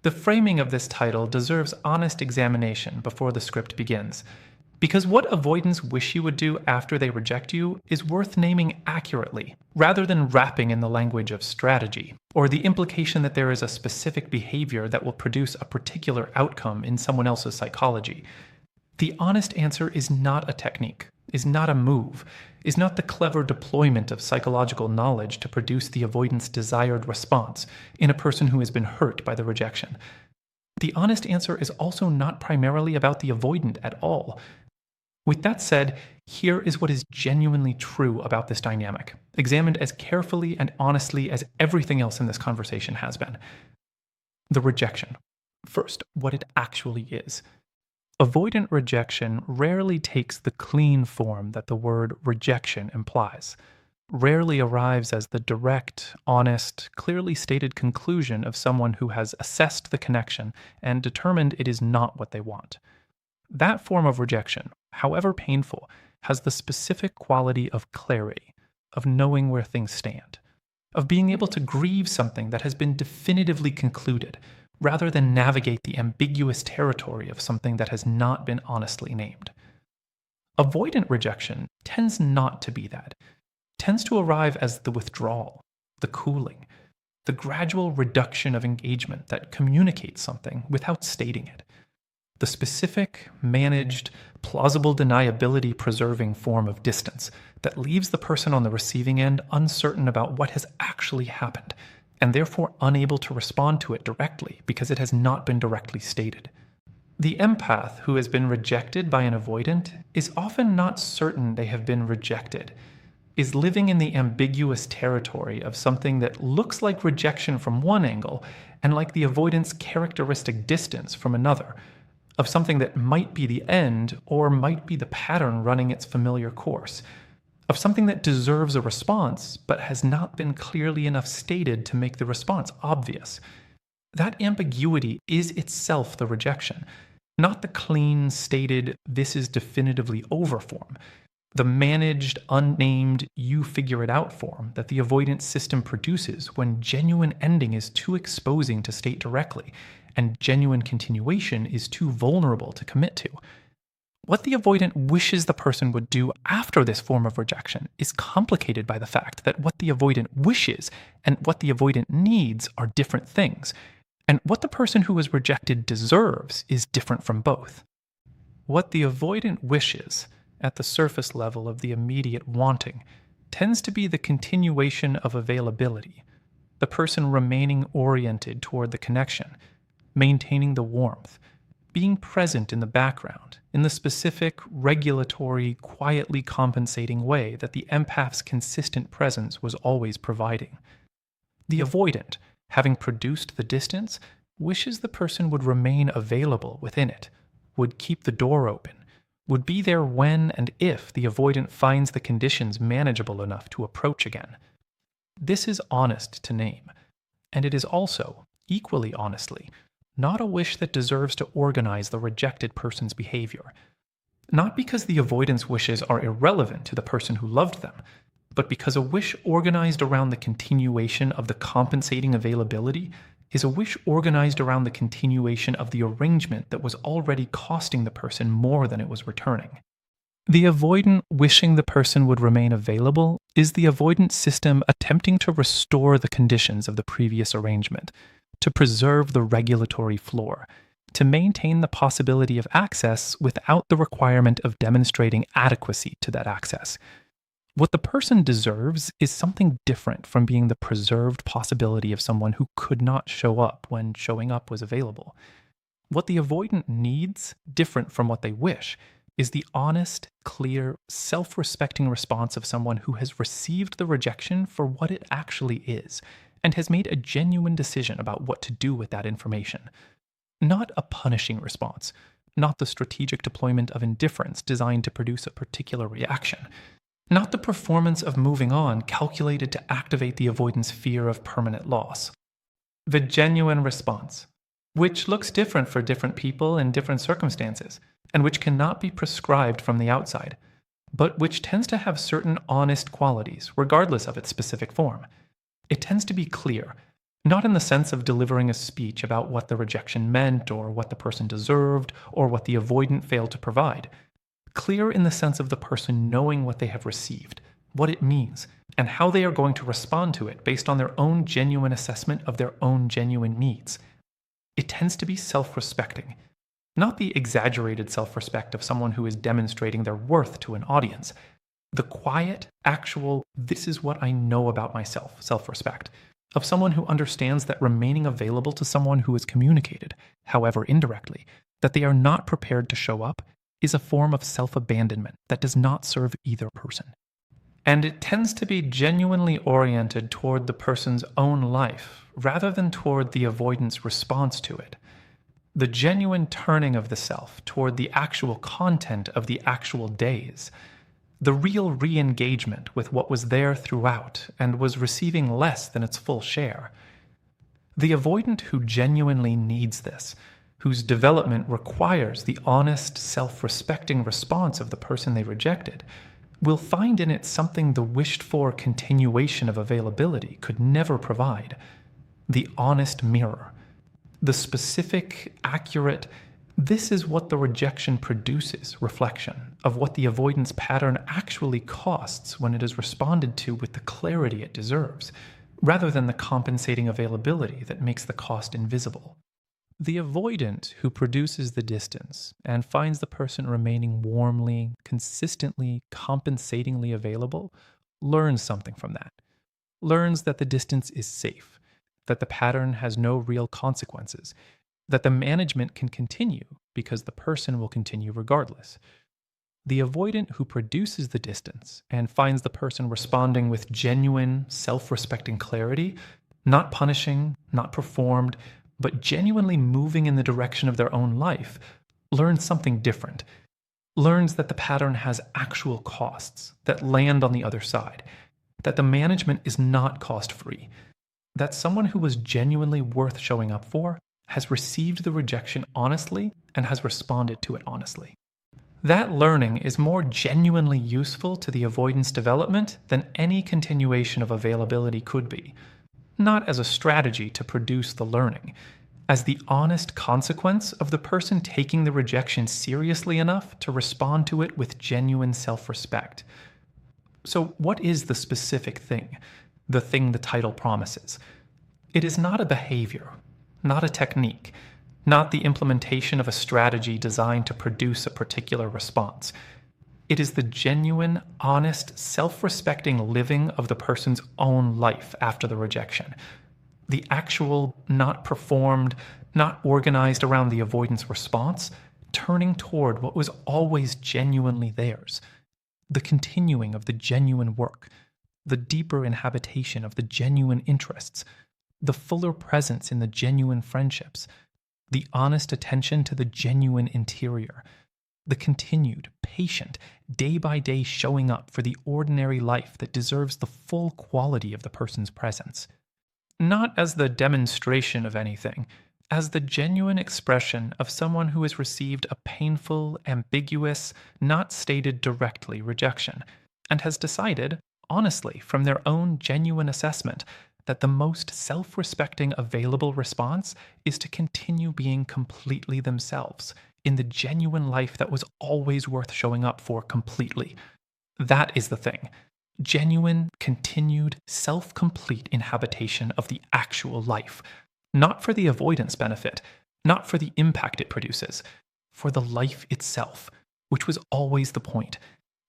The framing of this title deserves honest examination before the script begins, because what avoidants wish you would do after they reject you is worth naming accurately, rather than wrapping in the language of strategy, or the implication that there is a specific behavior that will produce a particular outcome in someone else's psychology. The honest answer is not a technique, is not a move, is not the clever deployment of psychological knowledge to produce the avoidant's desired response in a person who has been hurt by the rejection. The honest answer is also not primarily about the avoidant at all. With that said, here is what is genuinely true about this dynamic, examined as carefully and honestly as everything else in this conversation has been. The rejection. First, what it actually is. Avoidant rejection rarely takes the clean form that the word rejection implies, rarely arrives as the direct, honest, clearly stated conclusion of someone who has assessed the connection and determined it is not what they want. That form of rejection, however painful, has the specific quality of clarity, of knowing where things stand, of being able to grieve something that has been definitively concluded, rather than navigate the ambiguous territory of something that has not been honestly named. Avoidant rejection tends not to be that, tends to arrive as the withdrawal, the cooling, the gradual reduction of engagement that communicates something without stating it, the specific, managed, plausible deniability preserving form of distance that leaves the person on the receiving end uncertain about what has actually happened, and therefore unable to respond to it directly because it has not been directly stated. The empath who has been rejected by an avoidant is often not certain they have been rejected, is living in the ambiguous territory of something that looks like rejection from one angle and like the avoidant's characteristic distance from another, of something that might be the end or might be the pattern running its familiar course, of something that deserves a response but has not been clearly enough stated to make the response obvious. That ambiguity is itself the rejection, not the clean, stated, this is definitively over form, the managed, unnamed, you figure it out form that the avoidance system produces when genuine ending is too exposing to state directly, and genuine continuation is too vulnerable to commit to. What the avoidant wishes the person would do after this form of rejection is complicated by the fact that what the avoidant wishes and what the avoidant needs are different things, and what the person who was rejected deserves is different from both. What the avoidant wishes, at the surface level of the immediate wanting, tends to be the continuation of availability, the person remaining oriented toward the connection, maintaining the warmth, being present in the background, in the specific, regulatory, quietly compensating way that the empath's consistent presence was always providing. The avoidant, having produced the distance, wishes the person would remain available within it, would keep the door open, would be there when and if the avoidant finds the conditions manageable enough to approach again. This is honest to name, and it is also, equally honestly, not a wish that deserves to organize the rejected person's behavior. Not because the avoidance wishes are irrelevant to the person who loved them, but because a wish organized around the continuation of the compensating availability is a wish organized around the continuation of the arrangement that was already costing the person more than it was returning. The avoidant wishing the person would remain available is the avoidant system attempting to restore the conditions of the previous arrangement, to preserve the regulatory floor, to maintain the possibility of access without the requirement of demonstrating adequacy to that access. What the person deserves is something different from being the preserved possibility of someone who could not show up when showing up was available. What the avoidant needs, different from what they wish, is the honest, clear, self-respecting response of someone who has received the rejection for what it actually is, and has made a genuine decision about what to do with that information. Not a punishing response, not the strategic deployment of indifference designed to produce a particular reaction, not the performance of moving on calculated to activate the avoidant's fear of permanent loss. The genuine response, which looks different for different people in different circumstances, and which cannot be prescribed from the outside, but which tends to have certain honest qualities regardless of its specific form. It tends to be clear, Not in the sense of delivering a speech about what the rejection meant or what the person deserved or what the avoidant failed to provide. Clear in the sense of the person knowing what they have received, what it means, and how they are going to respond to it based on their own genuine assessment of their own genuine needs. It tends to be self-respecting, not the exaggerated self-respect of someone who is demonstrating their worth to an audience. The quiet, actual, this is what I know about myself, self-respect, of someone who understands that remaining available to someone who has communicated, however indirectly, that they are not prepared to show up is a form of self-abandonment that does not serve either person. And it tends to be genuinely oriented toward the person's own life rather than toward the avoidance response to it. The genuine turning of the self toward the actual content of the actual days. The real re-engagement with what was there throughout and was receiving less than its full share. The avoidant who genuinely needs this, whose development requires the honest, self-respecting response of the person they rejected, will find in it something the wished-for continuation of availability could never provide. The honest mirror. The specific, accurate, this is what the rejection produces reflection of what the avoidance pattern actually costs when it is responded to with the clarity it deserves, rather than the compensating availability that makes the cost invisible. The avoidant who produces the distance and finds the person remaining warmly, consistently, compensatingly available learns something from that. Learns that the distance is safe, that the pattern has no real consequences, that the management can continue because the person will continue regardless. The avoidant who produces the distance and finds the person responding with genuine, self-respecting clarity, not punishing, not performed, but genuinely moving in the direction of their own life, learns something different. Learns that the pattern has actual costs that land on the other side, that the management is not cost-free, that someone who was genuinely worth showing up for has received the rejection honestly and has responded to it honestly. That learning is more genuinely useful to the avoidance development than any continuation of availability could be. Not as a strategy to produce the learning, as the honest consequence of the person taking the rejection seriously enough to respond to it with genuine self-respect. So what is the specific thing? The thing the title promises? It is not a behavior, not a technique, not the implementation of a strategy designed to produce a particular response. It is the genuine, honest, self-respecting living of the person's own life after the rejection. The actual, not performed, not organized around the avoidance response, turning toward what was always genuinely theirs. The continuing of the genuine work, the deeper inhabitation of the genuine interests, the fuller presence in the genuine friendships, the honest attention to the genuine interior, the continued, patient, day-by-day showing up for the ordinary life that deserves the full quality of the person's presence. Not as the demonstration of anything, as the genuine expression of someone who has received a painful, ambiguous, not stated directly rejection, and has decided, honestly, from their own genuine assessment, that the most self-respecting available response is to continue being completely themselves in the genuine life that was always worth showing up for completely. That is the thing. Genuine, continued, self-complete inhabitation of the actual life. Not for the avoidance benefit, not for the impact it produces, for the life itself, which was always the point,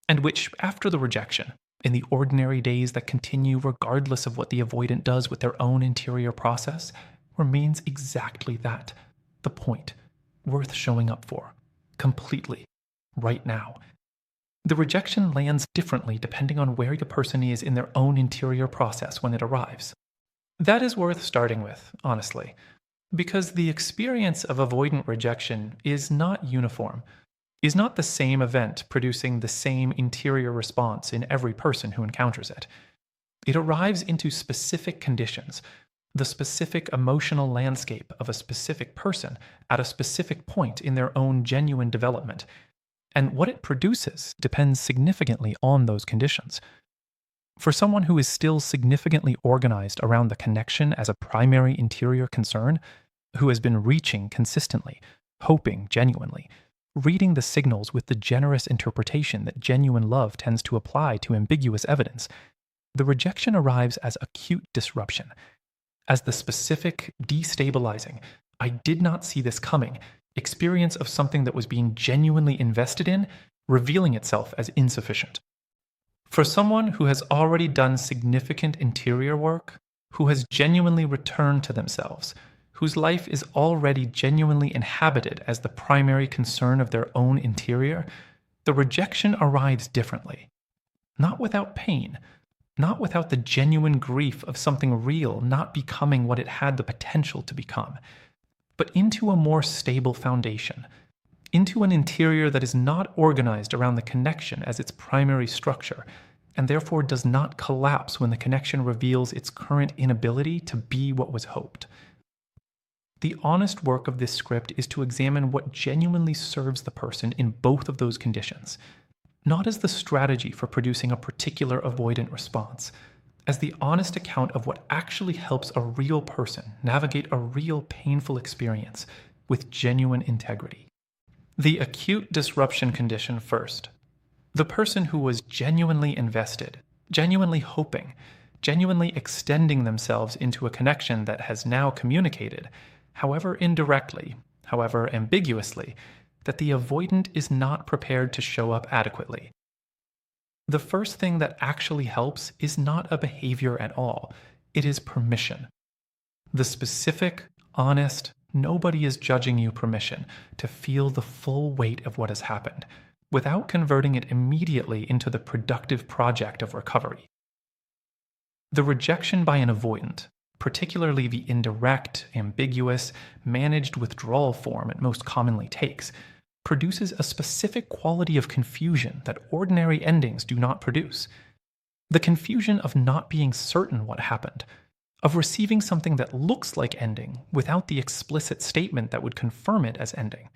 and which, after the rejection, in the ordinary days that continue regardless of what the avoidant does with their own interior process, remains exactly that, the point, worth showing up for, completely, right now. The rejection lands differently depending on where the person is in their own interior process when it arrives. That is worth starting with, honestly, because the experience of avoidant rejection is not uniform, is not the same event producing the same interior response in every person who encounters it. It arrives into specific conditions, the specific emotional landscape of a specific person at a specific point in their own genuine development, and what it produces depends significantly on those conditions. For someone who is still significantly organized around the connection as a primary interior concern, who has been reaching consistently, hoping genuinely, reading the signals with the generous interpretation that genuine love tends to apply to ambiguous evidence, the rejection arrives as acute disruption, as the specific, destabilizing, I did not see this coming experience of something that was being genuinely invested in, revealing itself as insufficient. For someone who has already done significant interior work, who has genuinely returned to themselves, whose life is already genuinely inhabited as the primary concern of their own interior, the rejection arrives differently. Not without pain, not without the genuine grief of something real not becoming what it had the potential to become, but into a more stable foundation, into an interior that is not organized around the connection as its primary structure, and therefore does not collapse when the connection reveals its current inability to be what was hoped. The honest work of this script is to examine what genuinely serves the person in both of those conditions, not as the strategy for producing a particular avoidant response, as the honest account of what actually helps a real person navigate a real painful experience with genuine integrity. The acute disruption condition first. The person who was genuinely invested, genuinely hoping, genuinely extending themselves into a connection that has now communicated, however indirectly, however ambiguously, that the avoidant is not prepared to show up adequately. The first thing that actually helps is not a behavior at all, it is permission. The specific, honest, nobody is judging you permission to feel the full weight of what has happened, without converting it immediately into the productive project of recovery. The rejection by an avoidant, particularly the indirect, ambiguous, managed withdrawal form it most commonly takes, produces a specific quality of confusion that ordinary endings do not produce. The confusion of not being certain what happened, of receiving something that looks like ending without the explicit statement that would confirm it as ending,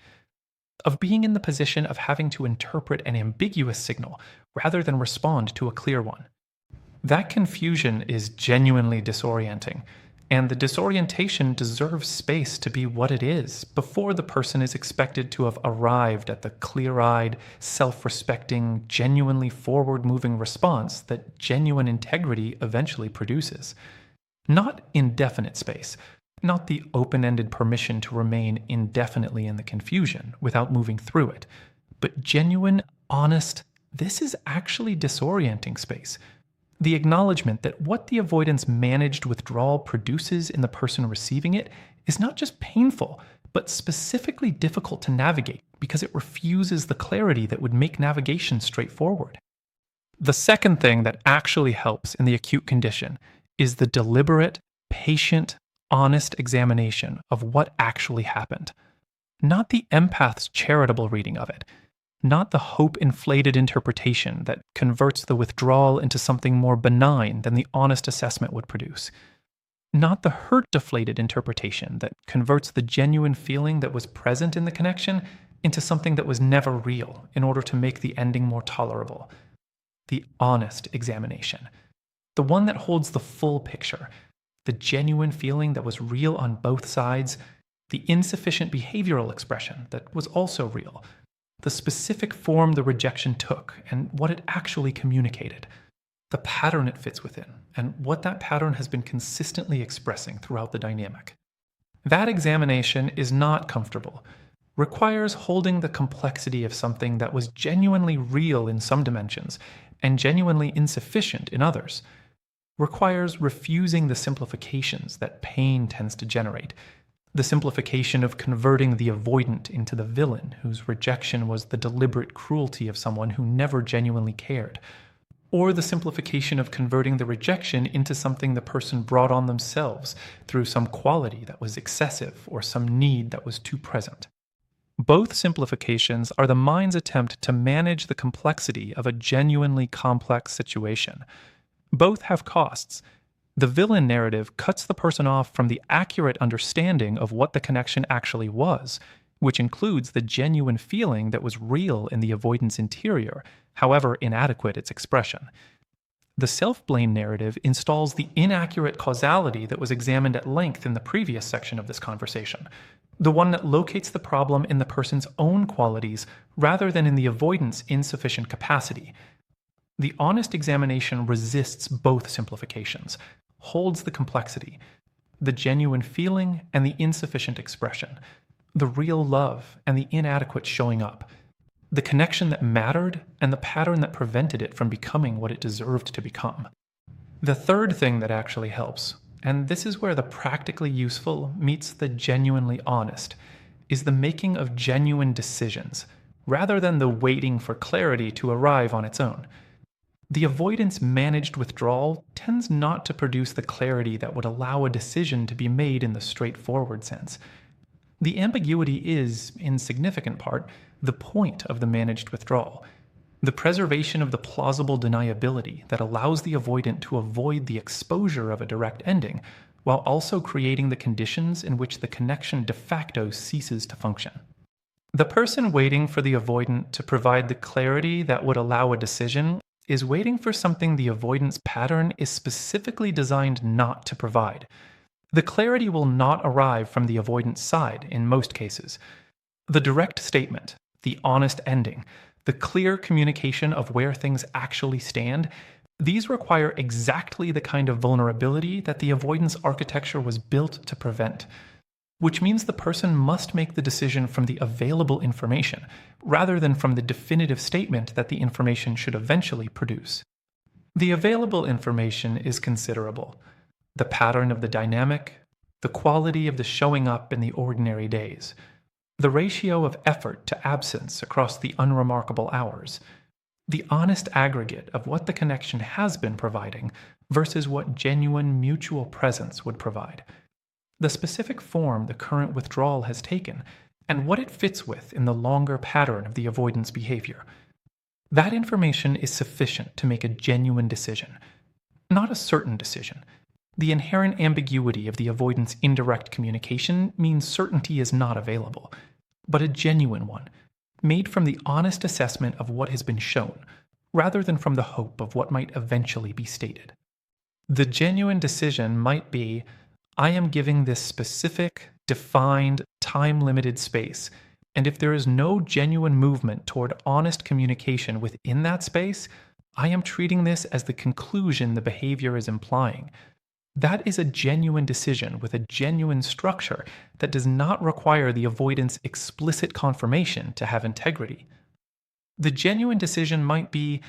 of being in the position of having to interpret an ambiguous signal rather than respond to a clear one. That confusion is genuinely disorienting, and the disorientation deserves space to be what it is before the person is expected to have arrived at the clear-eyed, self-respecting, genuinely forward-moving response that genuine integrity eventually produces. Not indefinite space, not the open-ended permission to remain indefinitely in the confusion without moving through it, but genuine, honest, this is actually disorienting space. The acknowledgement that what the avoidance managed withdrawal produces in the person receiving it is not just painful, but specifically difficult to navigate because it refuses the clarity that would make navigation straightforward. The second thing that actually helps in the acute condition is the deliberate, patient, honest examination of what actually happened. Not the empath's charitable reading of it, not the hope-inflated interpretation that converts the withdrawal into something more benign than the honest assessment would produce. Not the hurt-deflated interpretation that converts the genuine feeling that was present in the connection into something that was never real in order to make the ending more tolerable. The honest examination. The one that holds the full picture. The genuine feeling that was real on both sides. The insufficient behavioral expression that was also real. The specific form the rejection took and what it actually communicated, the pattern it fits within, and what that pattern has been consistently expressing throughout the dynamic. That examination is not comfortable, requires holding the complexity of something that was genuinely real in some dimensions and genuinely insufficient in others, requires refusing the simplifications that pain tends to generate, the simplification of converting the avoidant into the villain whose rejection was the deliberate cruelty of someone who never genuinely cared, or the simplification of converting the rejection into something the person brought on themselves through some quality that was excessive or some need that was too present. Both simplifications are the mind's attempt to manage the complexity of a genuinely complex situation. Both have costs. The villain narrative cuts the person off from the accurate understanding of what the connection actually was, which includes the genuine feeling that was real in the avoidance interior, however inadequate its expression. The self-blame narrative installs the inaccurate causality that was examined at length in the previous section of this conversation, the one that locates the problem in the person's own qualities rather than in the avoidant's insufficient capacity. The honest examination resists both simplifications, holds the complexity, the genuine feeling and the insufficient expression, the real love and the inadequate showing up, the connection that mattered and the pattern that prevented it from becoming what it deserved to become. The third thing that actually helps, and this is where the practically useful meets the genuinely honest, is the making of genuine decisions, rather than the waiting for clarity to arrive on its own. The avoidance managed withdrawal tends not to produce the clarity that would allow a decision to be made in the straightforward sense. The ambiguity is, in significant part, the point of the managed withdrawal, the preservation of the plausible deniability that allows the avoidant to avoid the exposure of a direct ending, while also creating the conditions in which the connection de facto ceases to function. The person waiting for the avoidant to provide the clarity that would allow a decision is waiting for something the avoidance pattern is specifically designed not to provide. The clarity will not arrive from the avoidance side in most cases. The direct statement, the honest ending, the clear communication of where things actually stand, these require exactly the kind of vulnerability that the avoidance architecture was built to prevent. Which means the person must make the decision from the available information, rather than from the definitive statement that the information should eventually produce. The available information is considerable. The pattern of the dynamic, the quality of the showing up in the ordinary days, the ratio of effort to absence across the unremarkable hours, the honest aggregate of what the connection has been providing versus what genuine mutual presence would provide, the specific form the current withdrawal has taken, and what it fits with in the longer pattern of the avoidance behavior. That information is sufficient to make a genuine decision, not a certain decision. The inherent ambiguity of the avoidance indirect communication means certainty is not available, but a genuine one, made from the honest assessment of what has been shown, rather than from the hope of what might eventually be stated. The genuine decision might be, I am giving this specific, defined, time-limited space, and if there is no genuine movement toward honest communication within that space, I am treating this as the conclusion the behavior is implying. That is a genuine decision with a genuine structure that does not require the avoidance explicit confirmation to have integrity. The genuine decision might be,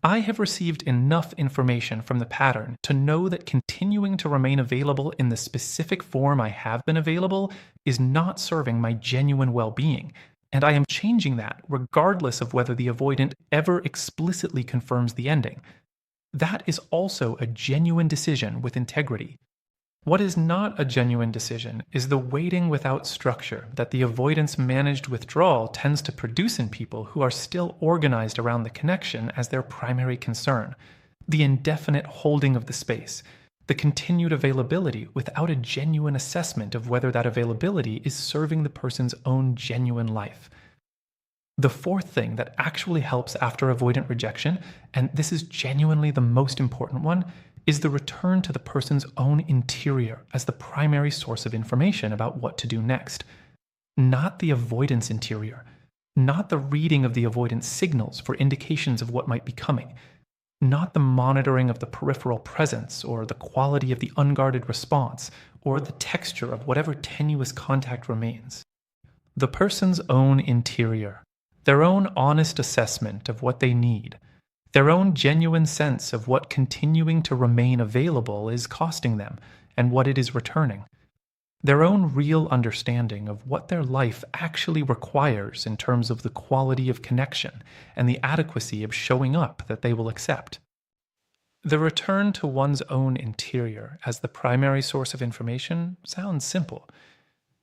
I have received enough information from the pattern to know that continuing to remain available in the specific form I have been available is not serving my genuine well-being, and I am changing that regardless of whether the avoidant ever explicitly confirms the ending. That is also a genuine decision with integrity. What is not a genuine decision is the waiting without structure that the avoidance managed withdrawal tends to produce in people who are still organized around the connection as their primary concern, the indefinite holding of the space, the continued availability without a genuine assessment of whether that availability is serving the person's own genuine life. The fourth thing that actually helps after avoidant rejection, and this is genuinely the most important one, is the return to the person's own interior as the primary source of information about what to do next. Not the avoidance interior, not the reading of the avoidance signals for indications of what might be coming, not the monitoring of the peripheral presence or the quality of the unguarded response or the texture of whatever tenuous contact remains. The person's own interior, their own honest assessment of what they need, their own genuine sense of what continuing to remain available is costing them and what it is returning, their own real understanding of what their life actually requires in terms of the quality of connection and the adequacy of showing up that they will accept. The return to one's own interior as the primary source of information sounds simple.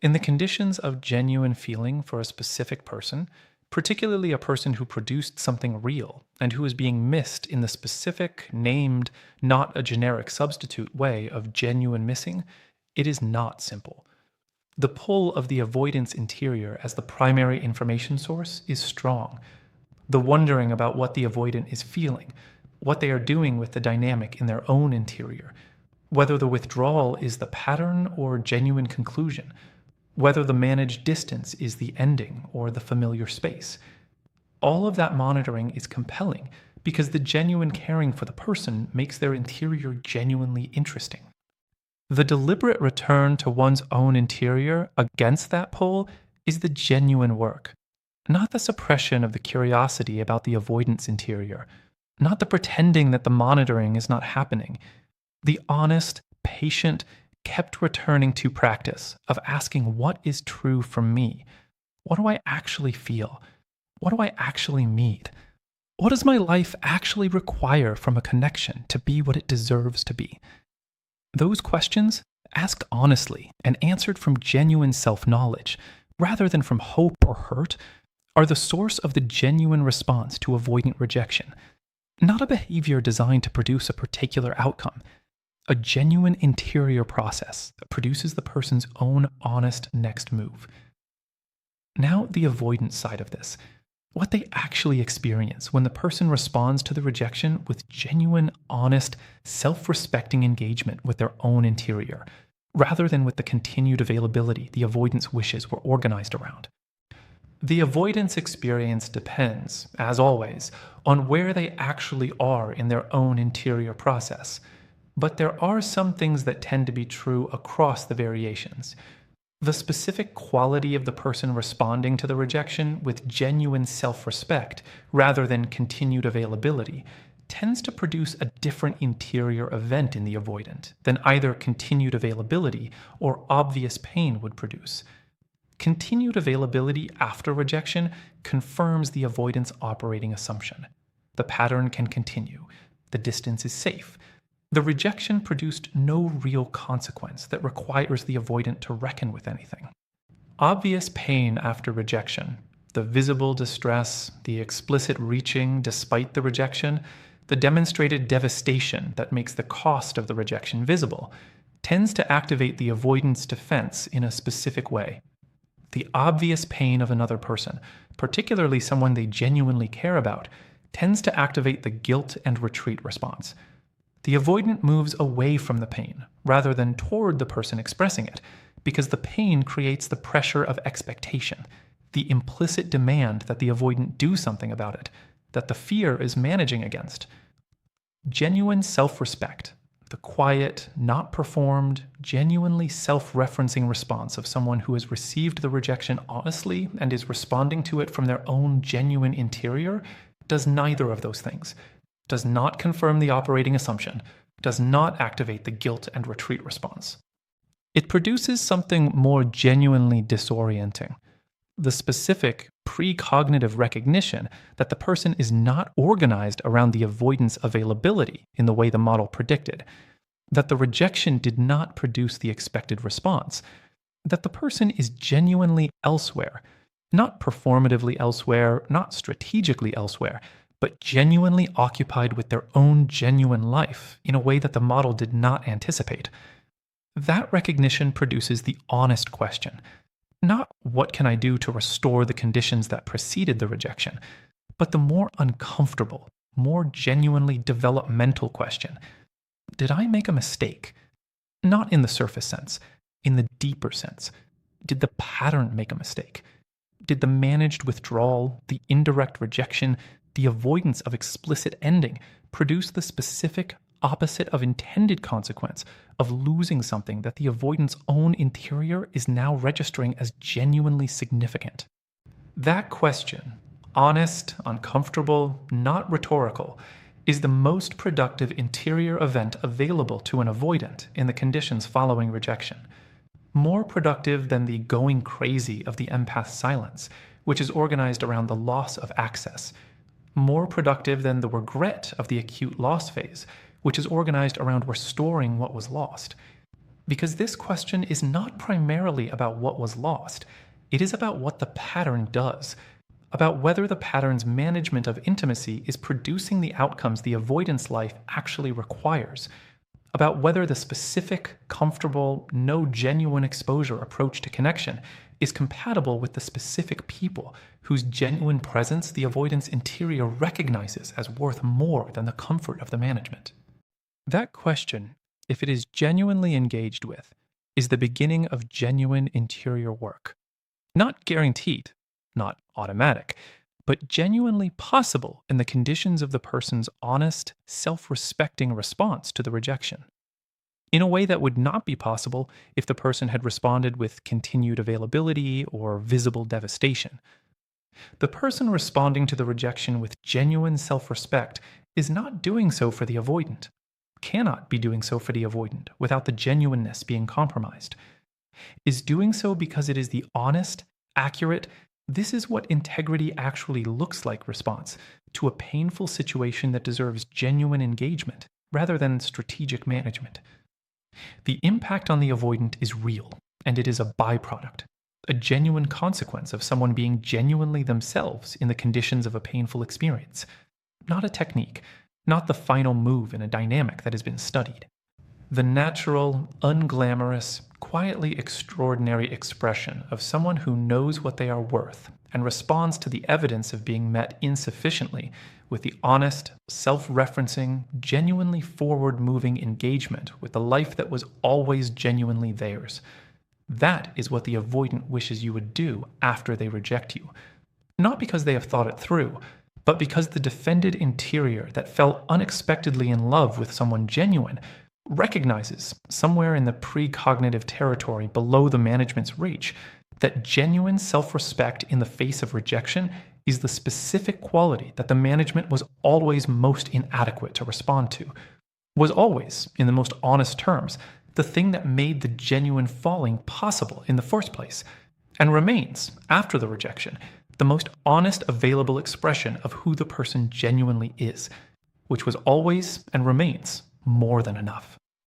In the conditions of genuine feeling for a specific person, particularly a person who produced something real and who is being missed in the specific, named, not a generic substitute way of genuine missing, it is not simple. The pull of the avoidance interior as the primary information source is strong. The wondering about what the avoidant is feeling, what they are doing with the dynamic in their own interior, whether the withdrawal is the pattern or genuine conclusion, whether the managed distance is the ending or the familiar space. All of that monitoring is compelling because the genuine caring for the person makes their interior genuinely interesting. The deliberate return to one's own interior against that pull is the genuine work, not the suppression of the curiosity about the avoidance interior, not the pretending that the monitoring is not happening. The honest, patient, kept returning to practice of asking what is true for me. What do I actually feel? What do I actually need? What does my life actually require from a connection to be what it deserves to be? Those questions, asked honestly and answered from genuine self-knowledge, rather than from hope or hurt, are the source of the genuine response to avoidant rejection, not a behavior designed to produce a particular outcome, a genuine interior process that produces the person's own honest next move. Now, the avoidance side of this. What they actually experience when the person responds to the rejection with genuine, honest, self-respecting engagement with their own interior, rather than with the continued availability the avoidance wishes were organized around. The avoidance experience depends, as always, on where they actually are in their own interior process. But there are some things that tend to be true across the variations. The specific quality of the person responding to the rejection with genuine self-respect, rather than continued availability, tends to produce a different interior event in the avoidant than either continued availability or obvious pain would produce. Continued availability after rejection confirms the avoidance operating assumption. The pattern can continue. The distance is safe. The rejection produced no real consequence that requires the avoidant to reckon with anything. Obvious pain after rejection, the visible distress, the explicit reaching despite the rejection, the demonstrated devastation that makes the cost of the rejection visible, tends to activate the avoidance defense in a specific way. The obvious pain of another person, particularly someone they genuinely care about, tends to activate the guilt and retreat response. The avoidant moves away from the pain, rather than toward the person expressing it, because the pain creates the pressure of expectation, the implicit demand that the avoidant do something about it, that the fear is managing against. Genuine self-respect, the quiet, not performed, genuinely self-referencing response of someone who has received the rejection honestly and is responding to it from their own genuine interior, does neither of those things. Does not confirm the operating assumption, does not activate the guilt and retreat response. It produces something more genuinely disorienting. The specific, precognitive recognition that the person is not organized around the avoidance availability in the way the model predicted, that the rejection did not produce the expected response, that the person is genuinely elsewhere, not performatively elsewhere, not strategically elsewhere, but genuinely occupied with their own genuine life in a way that the model did not anticipate. That recognition produces the honest question, not what can I do to restore the conditions that preceded the rejection, but the more uncomfortable, more genuinely developmental question. Did I make a mistake? Not in the surface sense, in the deeper sense. Did the pattern make a mistake? Did the managed withdrawal, the indirect rejection, the avoidance of explicit ending produce the specific opposite of intended consequence of losing something that the avoidant's own interior is now registering as genuinely significant? That question, honest, uncomfortable, not rhetorical, is the most productive interior event available to an avoidant in the conditions following rejection. More productive than the going crazy of the empath's silence, which is organized around the loss of access. More productive than the regret of the acute loss phase, which is organized around restoring what was lost. Because this question is not primarily about what was lost, it is about what the pattern does, about whether the pattern's management of intimacy is producing the outcomes the avoidance life actually requires, about whether the specific, comfortable, no genuine exposure approach to connection is compatible with the specific people whose genuine presence the avoidance interior recognizes as worth more than the comfort of the management. That question, if it is genuinely engaged with, is the beginning of genuine interior work. Not guaranteed, not automatic, but genuinely possible in the conditions of the person's honest, self respecting response to the rejection. In a way that would not be possible if the person had responded with continued availability or visible devastation. The person responding to the rejection with genuine self respect is not doing so for the avoidant, cannot be doing so for the avoidant without the genuineness being compromised, is doing so because it is the honest, accurate, this is what integrity actually looks like response to a painful situation that deserves genuine engagement rather than strategic management. The impact on the avoidant is real, and it is a byproduct, a genuine consequence of someone being genuinely themselves in the conditions of a painful experience, not a technique, not the final move in a dynamic that has been studied. The natural, unglamorous, quietly extraordinary expression of someone who knows what they are worth and responds to the evidence of being met insufficiently with the honest, self-referencing, genuinely forward-moving engagement with the life that was always genuinely theirs. That is what the avoidant wishes you would do after they reject you. Not because they have thought it through, but because the defended interior that fell unexpectedly in love with someone genuine recognizes, somewhere in the precognitive territory below the management's reach, that genuine self-respect in the face of rejection is the specific quality that the management was always most inadequate to respond to, was always, in the most honest terms, the thing that made the genuine falling possible in the first place, and remains, after the rejection, the most honest available expression of who the person genuinely is, which was always and remains more than enough.